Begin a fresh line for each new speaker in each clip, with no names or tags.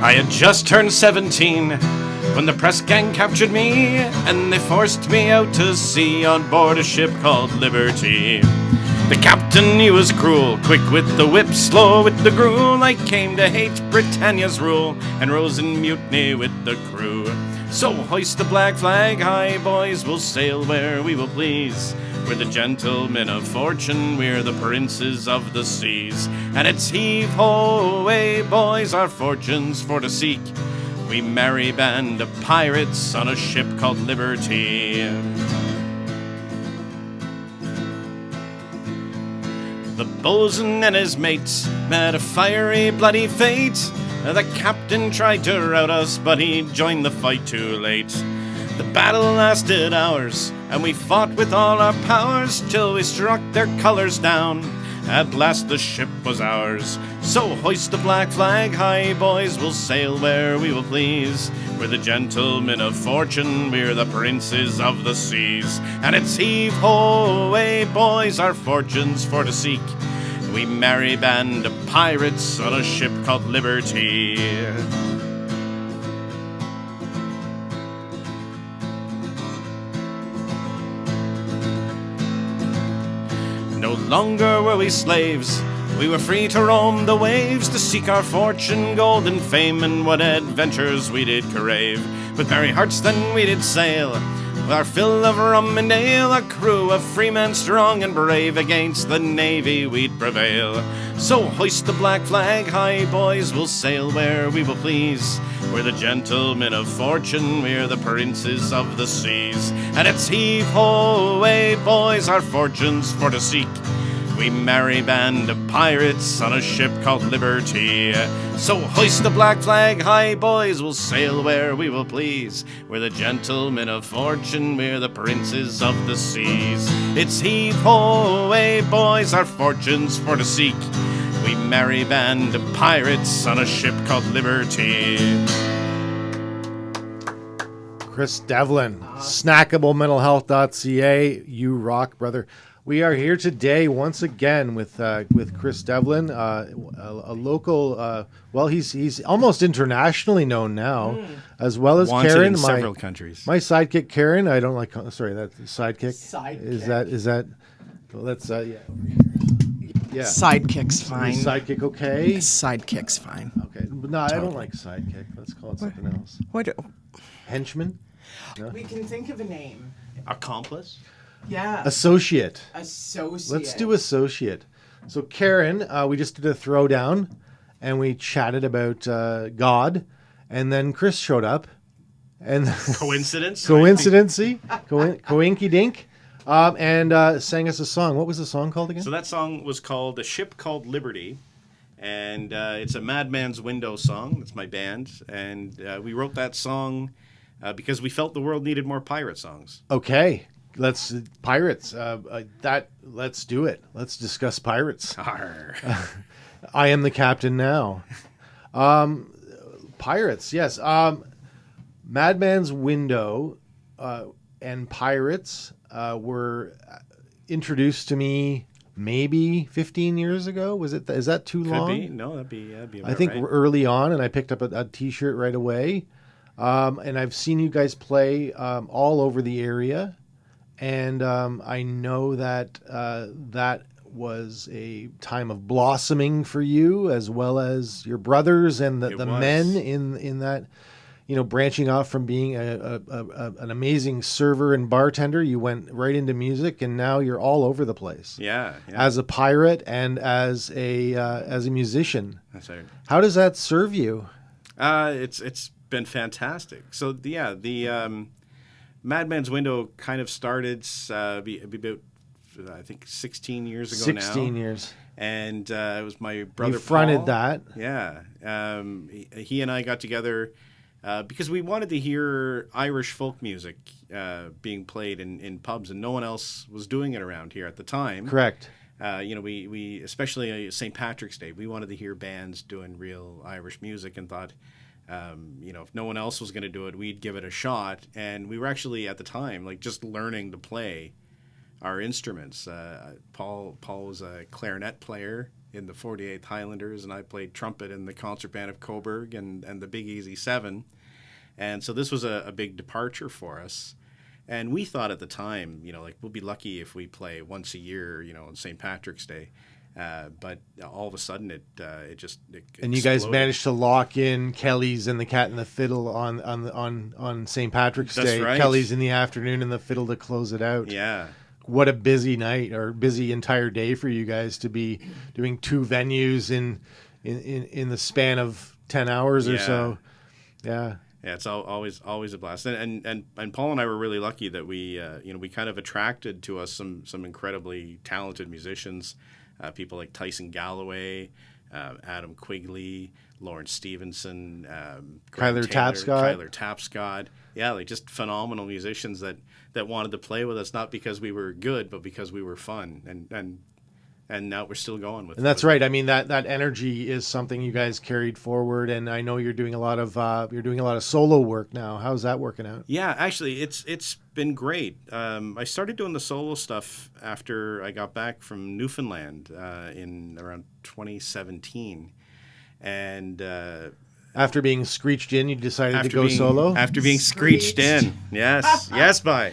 I had just turned 17 when the press gang captured me, and they forced me out to sea on board a ship called Liberty. The captain, he was cruel, quick with the whip, slow with the gruel. I came to hate Britannia's rule and rose in mutiny with the crew. So hoist the black flag high, boys, we'll sail where we will please. We're the gentlemen of fortune, we're the princes of the seas. And it's heave-ho away, boys, our fortunes for to seek. We merry band of pirates on a ship called Liberty. The bosun and his mates met a fiery, bloody fate. The captain tried to rout us, but he joined the fight too late. The battle lasted hours, and we fought with all our powers till we struck their colors down. At last the ship was ours. So hoist the black flag high, boys, we'll sail where we will please. We're the gentlemen of fortune, we're the princes of the seas. And it's heave-ho away, boys, our fortunes for to seek. We merry band of pirates on a ship called Liberty. No longer were we slaves, we were free to roam the waves, to seek our fortune, gold and fame, and what adventures we did crave. With merry hearts then we did sail, with our fill of rum and ale, a crew of freemen strong and brave, against the navy we'd prevail. So hoist the black flag high, boys, we'll sail where we will please. We're the gentlemen of fortune, we're the princes of the seas. And it's heave-ho away, boys, our fortunes for to seek. We merry band of pirates on a ship called Liberty. So hoist the black flag high, boys, we'll sail where we will please. We're the gentlemen of fortune, we're the princes of the seas. It's heave-ho away, boys, our fortunes for to seek. We merry band of pirates on a ship called Liberty.
Chris Devlin, snackablementalhealth.ca. You rock, brother. We are here today once again with Chris Devlin, a local. Well, he's almost internationally known now, as well as
Wanted
Karen,
in several countries.
My sidekick, Karen. I don't like. Sorry, that sidekick.
Sidekick.
Is that? Well, that's yeah. Yeah.
Sidekick's fine.
Is sidekick okay?
Sidekick's fine.
Okay. No, I don't like sidekick. Let's call it something else.
What?
Henchman. No?
We can think of a name.
Accomplice?
Yeah.
Associate.
Associate.
Let's do associate. So Karen, we just did a throwdown, and we chatted about God, and then Chris showed up, and
Coincidence?
coinky dink, and sang us a song. What was the song called again?
So that song was called A Ship Called Liberty, and it's a Madman's Window song. It's my band, and we wrote that song because we felt the world needed more pirate songs.
Okay. Let's pirates. Let's do it. Let's discuss pirates. I am the captain now. Pirates, yes. Madman's Window and pirates were introduced to me maybe 15 years ago. Was it? Is that too long?
Could be. No, that'd be about
I think
right.
early on, and I picked up a T-shirt right away. And I've seen you guys play all over the area. And I know that that was a time of blossoming for you, as well as your brothers and the men in that, branching off from being an amazing server and bartender. You went right into music, and now you're all over the place.
Yeah.
As a pirate and as a musician.
That's right.
How does that serve you?
It's been fantastic. So the Madman's Window kind of started about, I think, 16 years ago now.
16 years.
And it was my brother
You fronted
Paul.
that.
Yeah. He and I got together because we wanted to hear Irish folk music being played in pubs, and no one else was doing it around here at the time.
Correct.
We especially St. Patrick's Day, we wanted to hear bands doing real Irish music, and thought, if no one else was going to do it, we'd give it a shot. And we were actually at the time just learning to play our instruments. Paul was a clarinet player, in the 48th Highlanders, and I played trumpet in the concert band of Coburg and the Big Easy Seven. And so this was a big departure for us. And we thought at the time, like, we'll be lucky if we play once a year, on St. Patrick's Day. But all of a sudden, it
And you guys
exploded.
managed to lock in Kelly's and the Cat and the Fiddle on St. Patrick's
That's
Day.
right.
Kelly's in the afternoon and the Fiddle to close it out.
Yeah.
What a busy night or busy entire day for you guys to be doing 2 venues in the span of 10 hours or
Yeah.
so. Yeah.
Yeah, it's always a blast, and Paul and I were really lucky that we we kind of attracted to us some incredibly talented musicians, people like Tyson Galloway, Adam Quigley, Lawrence Stevenson, Graham
Kyler
Taylor,
Tapscott.
Kyler Tapscott. Yeah, like just phenomenal musicians that wanted to play with us, not because we were good, but because we were fun, and now we're still going with it.
And that's right. I mean, that energy is something you guys carried forward, and I know you're doing a lot of solo work now. How's that working out?
Yeah, actually, it's been great. I started doing the solo stuff after I got back from Newfoundland in around 2017, and
After being screeched in, you decided to go
being,
solo.
After being screeched in, yes, bye.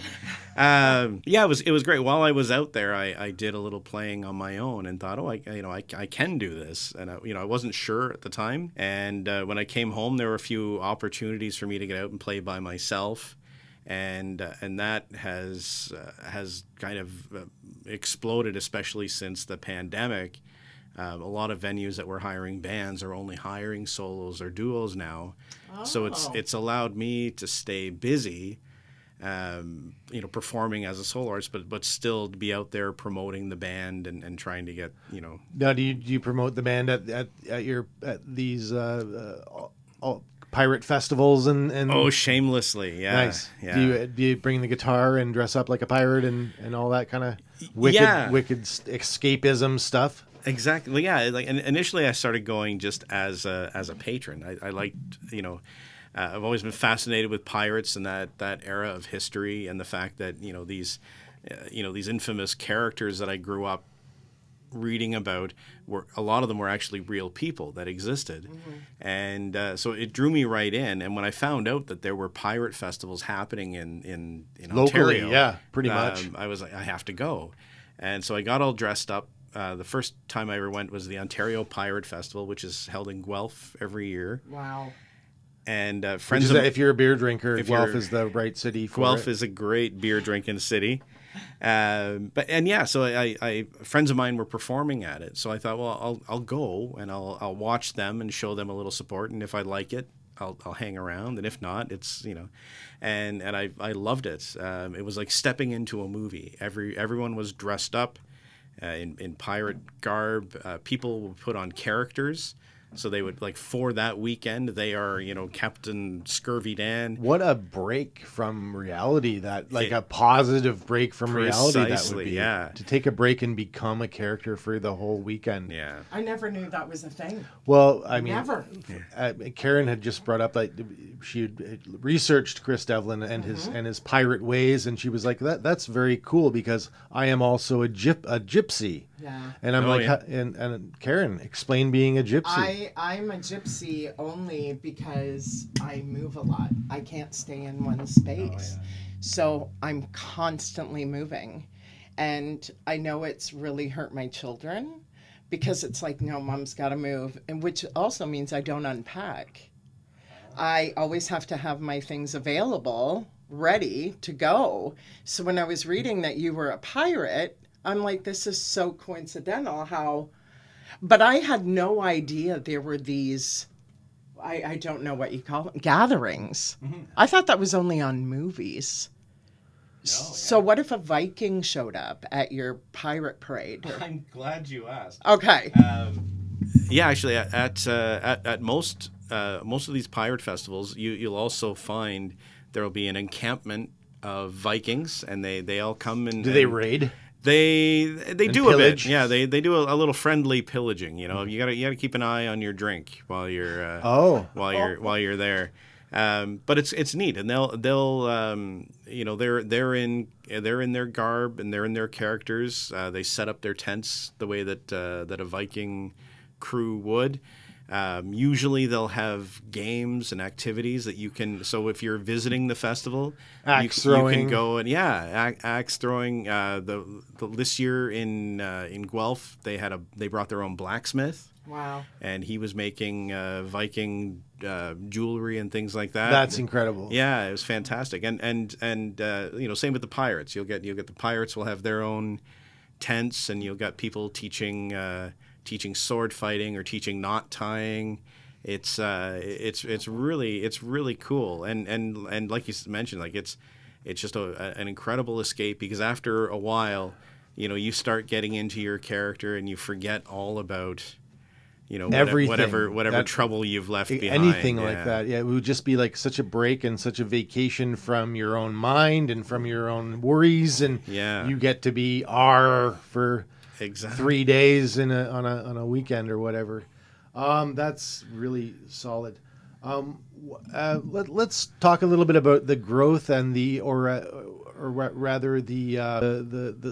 Yeah, it was great. While I was out there, I did a little playing on my own and thought, I can do this. And I wasn't sure at the time. And when I came home, there were a few opportunities for me to get out and play by myself, and that has kind of exploded, especially since the pandemic. A lot of venues that were hiring bands are only hiring solos or duos now.
Oh.
So it's allowed me to stay busy. Performing as a solo artist, but still to be out there promoting the band and trying to get,
Now, do you promote the band at these pirate festivals and?
Oh, shamelessly, yeah.
Nice.
Yeah.
Do you bring the guitar and dress up like a pirate and all that kind of wicked escapism stuff?
Exactly, yeah. Like, and initially I started going just as a patron. I liked, I've always been fascinated with pirates and that era of history, and the fact that these infamous characters that I grew up reading about a lot of them were actually real people that existed, and so it drew me right in. And when I found out that there were pirate festivals happening in
Locally,
Ontario,
yeah, pretty much,
I was like, I have to go, and so I got all dressed up. The first time I ever went was the Ontario Pirate Festival, which is held in Guelph every year.
Wow.
And
if you're a beer drinker, Guelph is the right city for
Guelph
it.
is a great beer drinking city. So I friends of mine were performing at it, so I thought, well, I'll go and I'll watch them and show them a little support, and if I like it, I'll hang around, and if not, it's and I loved it. It was like stepping into a movie. Everyone was dressed up in pirate garb. People would put on characters. So they would, like, for that weekend, they are, Captain Scurvy Dan.
What a break from reality a positive break from reality that would be.
Yeah.
To take a break and become a character for the whole weekend.
Yeah.
I never knew that was a thing.
Well, I mean,
Never.
Karen had just brought up that she had researched Chris Devlin and his pirate ways, and she was like, "That's very cool because I am also a gypsy."
Yeah.
And I'm
yeah.
and Karen, explain being a gypsy.
I'm a gypsy only because I move a lot. I can't stay in one space. So I'm constantly moving. And I know it's really hurt my children because it's like, no, mom's got to move. And which also means I don't unpack. I always have to have my things available, ready to go. So when I was reading that you were a pirate, I'm like, this is so coincidental how... But I had no idea there were these, I don't know what you call them, gatherings. Mm-hmm. I thought that was only on movies. No, so what if a Viking showed up at your pirate parade?
I'm glad you asked.
Okay.
Yeah, actually, at most of these pirate festivals, you'll also find there will be an encampment of Vikings, and they all come and...
Do they raid?
They do
pillage?
a bit, yeah. They do a little friendly pillaging. You gotta keep an eye on your drink while you're while you're there. But it's neat, and they'll they're in their garb and they're in their characters. They set up their tents the way that a Viking crew would. Usually they'll have games and activities that you can. So if you're visiting the festival,
Axe
you
throwing.
can go and axe throwing. This year in Guelph they brought their own blacksmith.
Wow.
And he was making Viking jewelry and things like that.
That's incredible.
Yeah, it was fantastic. And same with the pirates. You'll get the pirates will have their own tents, and you'll get people teaching sword fighting or teaching knot tying. It's really cool. And like you mentioned, like it's just an incredible escape, because after a while, you start getting into your character and you forget all about
Everything.
whatever trouble you've left behind.
Anything like that. Yeah, it would just be like such a break and such a vacation from your own mind and from your own worries, and you get to be R for 3 days on a weekend or whatever. That's really solid. Let's talk a little bit about the growth and the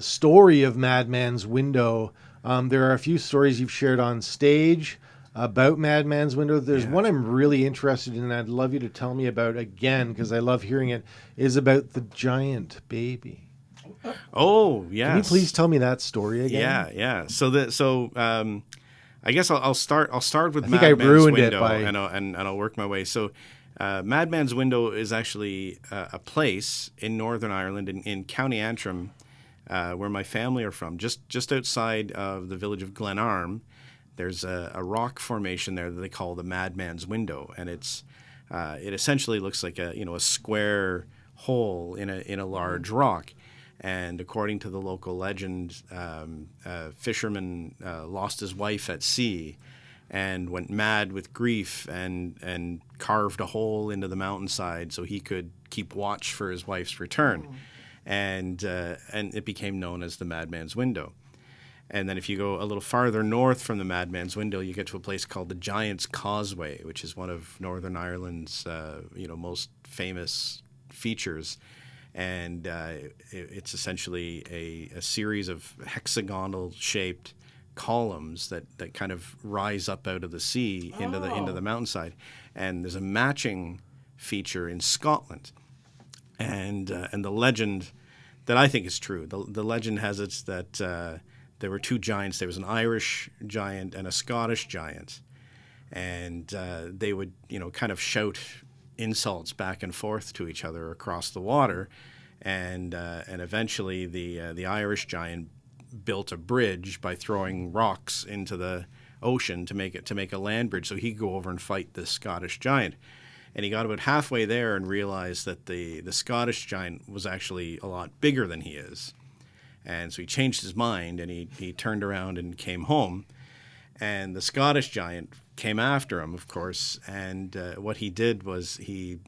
story of Madman's Window. There are a few stories you've shared on stage about Madman's Window. There's one I'm really interested in, and I'd love you to tell me about again, because I love hearing it, is about the giant baby.
Oh, yes.
Can you please tell me that story again?
Yeah. So I guess I'll start with
I think I
Madman's
ruined
Window,
it by...
and I'll work my way. So Madman's Window is actually a place in Northern Ireland, in County Antrim, where my family are from, just outside of the village of Glenarm. There's a rock formation there that they call the Madman's Window, and it essentially looks like a square hole in a large rock. And according to the local legend, a fisherman lost his wife at sea and went mad with grief and carved a hole into the mountainside so he could keep watch for his wife's return. And it became known as the Madman's Window. And then if you go a little farther north from the Madman's Window, you get to a place called the Giant's Causeway, which is one of Northern Ireland's most famous features. And it's essentially a series of hexagonal-shaped columns that kind of rise up out of the sea into the mountainside. And there's a matching feature in Scotland. And the legend that I think is true, the legend has it that there were two giants. There was an Irish giant and a Scottish giant, and they would kind of shout insults back and forth to each other across the water, and eventually the Irish giant built a bridge by throwing rocks into the ocean to make a land bridge so he could go over and fight the Scottish giant. And he got about halfway there and realized that the Scottish giant was actually a lot bigger than he is. And so he changed his mind, and he turned around and came home. And the Scottish giant came after him, of course. And what he did was he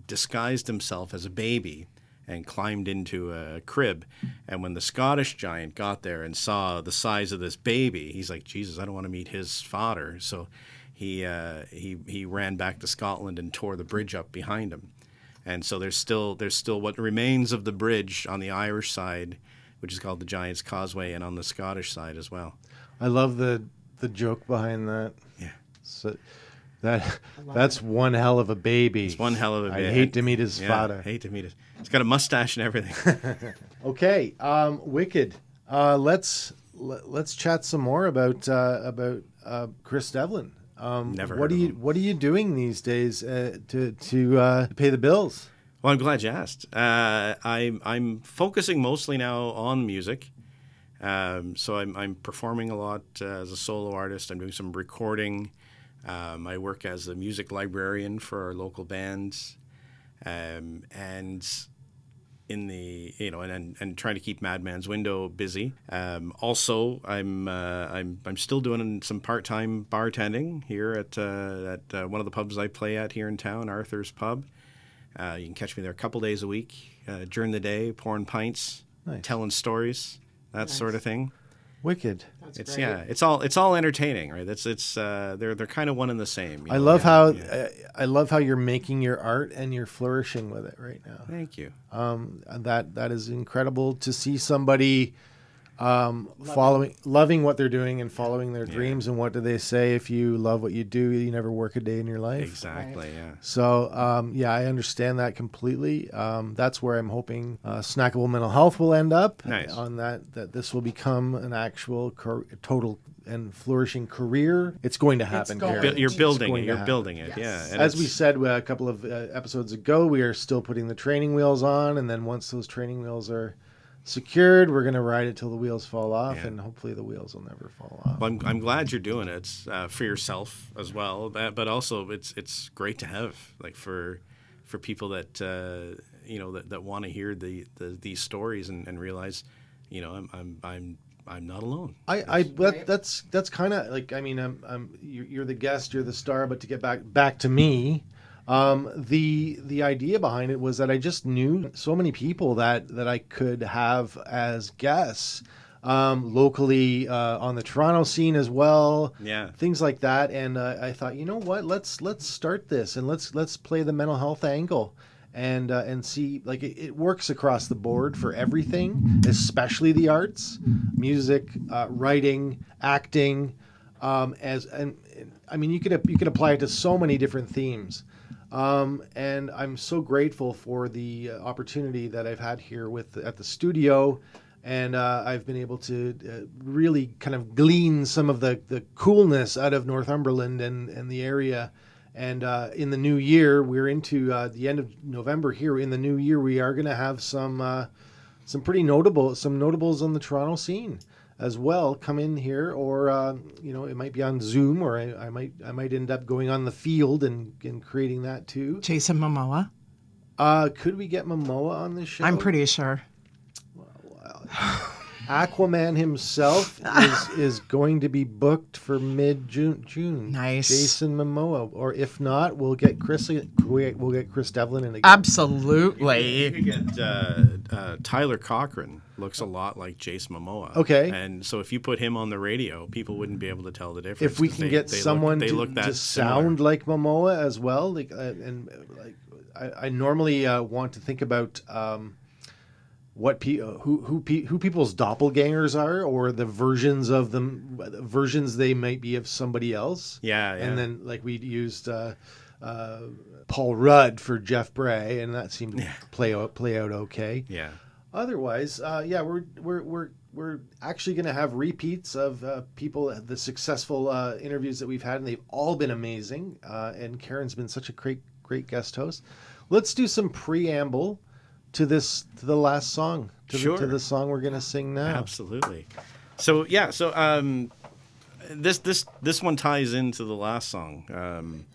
disguised himself as a baby and climbed into a crib. And when the Scottish giant got there and saw the size of this baby, he's like, Jesus, I don't want to meet his fodder. So he ran back to Scotland and tore the bridge up behind him. And so there's still what remains of the bridge on the Irish side, which is called the Giant's Causeway, and on the Scottish side as well.
I love the joke behind that.
Yeah.
So that's one hell of a baby.
It's one hell of a baby.
I hate to meet his father.
Hate to meet it. It's got a mustache and everything.
Okay, Wicked. Let's chat some more about Chris Devlin.
Never.
What are you doing these days to pay the bills?
Well, I'm glad you asked. I'm focusing mostly now on music. So I'm performing a lot as a solo artist. I'm doing some recording. I work as a music librarian for our local bands, and in the and trying to keep Madman's Window busy. Also, I'm still doing some part-time bartending here at one of the pubs I play at here in town, Arthur's Pub. You can catch me there a couple days a week during the day, pouring pints,
Nice.
telling stories, that sort of thing.
Wicked.
That's
It's
great.
it's all entertaining, right? They're kind of one and the same.
I love how I love how you're making your art and you're flourishing with it right now.
Thank you.
That is incredible to see somebody loving what they're doing and following their dreams. And what do they say? If you love what you do, you never work a day in your life.
Exactly. Yeah.
So I understand that completely. That's where I'm hoping Snackable Mental Health will end up.
Nice.
On that this will become an actual total and flourishing career. It's going to happen.
going
Gary.
You're building
going
it.
to
You're
happen.
building it.
Yes.
Yeah. And
As we
it's-
said a couple of episodes ago, we are still putting the training wheels on, and then once those training wheels are secured, we're going to ride it till the wheels fall off, and hopefully the wheels will never fall off.
Well, I'm glad you're doing it for yourself as well, but also it's great to have like for people that that want to hear these stories and realize, I'm not alone.
That's kind of like, I mean, you're the guest, you're the star, but to get back to me, the idea behind it was that I just knew so many people that I could have as guests, locally, on the Toronto scene as well.
Yeah.
Things like that. And I thought, you know what, let's start this and let's play the mental health angle. And see, like it works across the board for everything, especially the arts, music, writing, acting, I mean, you could apply it to so many different themes. And I'm so grateful for the opportunity that I've had here at the studio, and I've been able to really kind of glean some of the coolness out of Northumberland and the area. And in the new year, we're into the end of November here. In the new year, we are going to have some notables on the Toronto scene as well come in here, or it might be on Zoom, or I might end up going on the field and creating that too.
Jason Momoa.
Could we get Momoa on this show?
I'm pretty sure.
Aquaman himself is going to be booked for mid-June.
Nice.
Jason Momoa, or if not, we'll get Chris Devlin in again.
Absolutely.
You could get Tyler Cochran. Looks a lot like Jason Momoa.
Okay.
And so if you put him on the radio, people wouldn't be able to tell the difference.
If we can get someone to sound like Momoa as well, I normally want to think about what who people's doppelgangers are, or the versions they might be of somebody else.
Yeah.
And then like we used Paul Rudd for Jeff Bray, and that seemed to play out okay.
Yeah.
Otherwise, we're actually going to have repeats of the successful interviews that we've had, and they've all been amazing. And Karen's been such a great guest host. Let's do some preamble to the last song, to the song we're going to sing now.
Absolutely. So this one ties into the last song.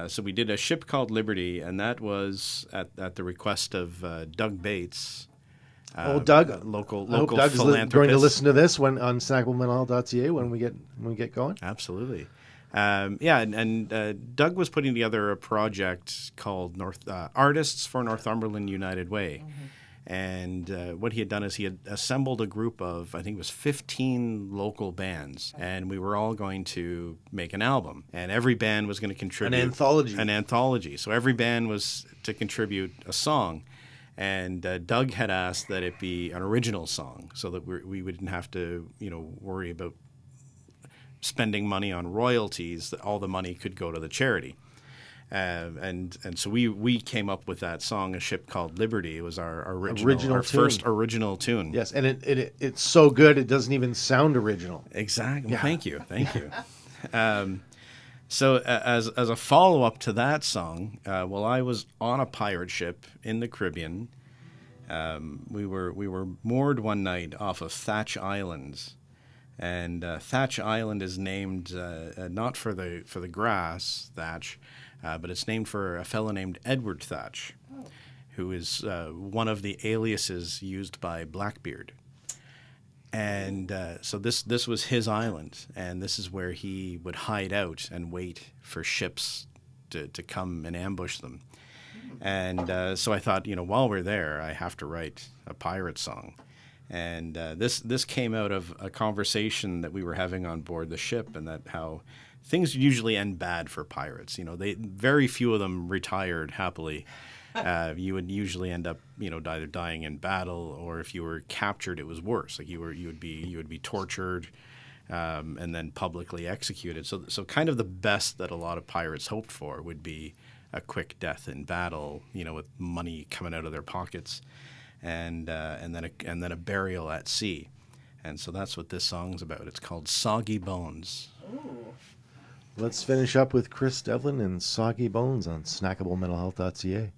So we did A Ship Called Liberty, and that was at the request of Doug Bates.
Doug,
local
I hope Doug's
philanthropist.
going to listen to this on snackablemental.ca when we get going.
Absolutely. And Doug was putting together a project called Artists for Northumberland United Way. Mm-hmm. And what he had done is he had assembled a group of, I think it was 15 local bands, and we were all going to make an album. And every band was going to contribute. An anthology. So every band was to contribute a song. And Doug had asked that it be an original song, so that we wouldn't have to, worry about spending money on royalties. That all the money could go to the charity. And so we came up with that song, A Ship Called Liberty. It was our first original tune.
Yes, and it's so good it doesn't even sound original.
Exactly. Yeah. Thank you. So as a follow-up to that song, while I was on a pirate ship in the Caribbean, we were moored one night off of Thatch Island, and Thatch Island is named not for the grass thatch, but it's named for a fellow named Edward Thatch, who is one of the aliases used by Blackbeard. And so this was his island, and this is where he would hide out and wait for ships to come and ambush them. And so I thought, while we're there, I have to write a pirate song. And this came out of a conversation that we were having on board the ship, and that how things usually end bad for pirates. Very few of them retired happily. You would usually end up, either dying in battle, or if you were captured, it was worse. Like you would be tortured, and then publicly executed. So kind of the best that a lot of pirates hoped for would be a quick death in battle, with money coming out of their pockets. And then a burial at sea. And so that's what this song's about. It's called Soggy Bones.
Ooh.
Let's finish up with Chris Devlin and Soggy Bones on snackablementalhealth.ca.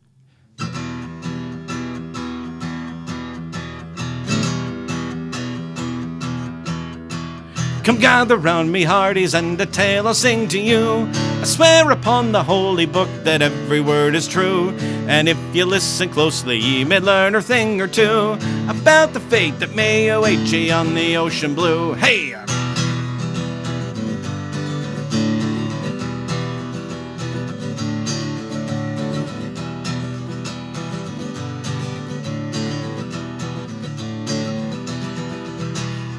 Come gather round me, hearties, and a tale I'll sing to you. I swear upon the holy book that every word is true. And if you listen closely, ye may learn a thing or two about the fate that may await ye on the ocean blue. Hey!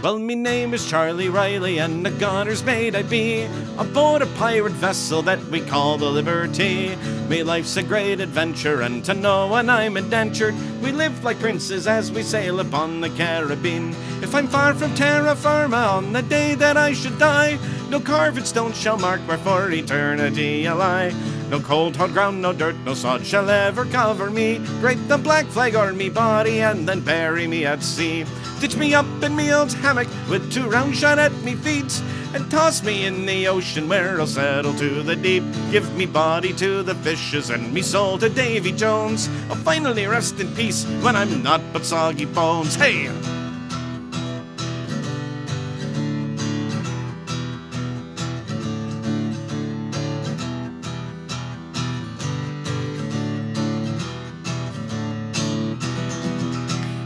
Well, me name is Charlie Riley, and a gunner's mate I be, aboard a pirate vessel that we call the Liberty. Me life's a great adventure, and to no one I'm indentured. We live like princes as we sail upon the Caribbean. If I'm far from terra firma on the day that I should die, no carved stone shall mark where for eternity I lie. No cold hard ground, no dirt, no sod shall ever cover me. Drape the black flag o'er me body, and then bury me at sea. Stitch me up in me old hammock with 2 round shot at me feet, and toss me in the ocean where I'll settle to the deep. Give me body to the fishes and me soul to Davy Jones. I'll finally rest in peace when I'm not but soggy bones. Hey!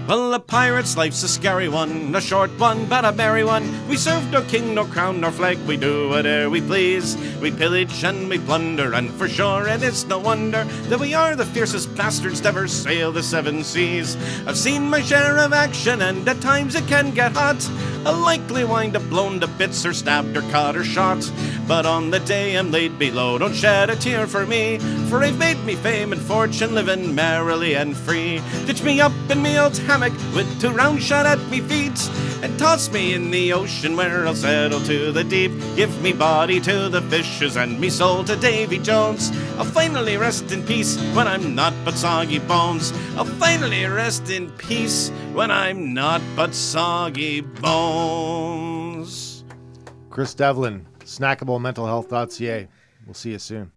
Well, a pirate's life's a scary one, a short one, but a merry one. We serve no king, no crown, nor flag, we do whate'er we please. We pillage and we plunder, and for sure it is no wonder that we are the fiercest bastards to ever sail the 7 seas. I've seen my share of action, and at times it can get hot. I'll likely wind up blown to bits, or stabbed, or cut, or shot. But on the day I'm laid below, don't shed a tear for me, for I've made me fame and fortune, living merrily and free. Ditch me up in me old hammock with 2 round shot at me feet, and toss me in the ocean where I'll settle to the deep. Give me body to the fishes and me soul to Davy Jones. I'll finally rest in peace when I'm not but soggy bones. I'll finally rest in peace when I'm not but soggy bones.
Chris Devlin, snackablementalhealth.ca. We'll see you soon.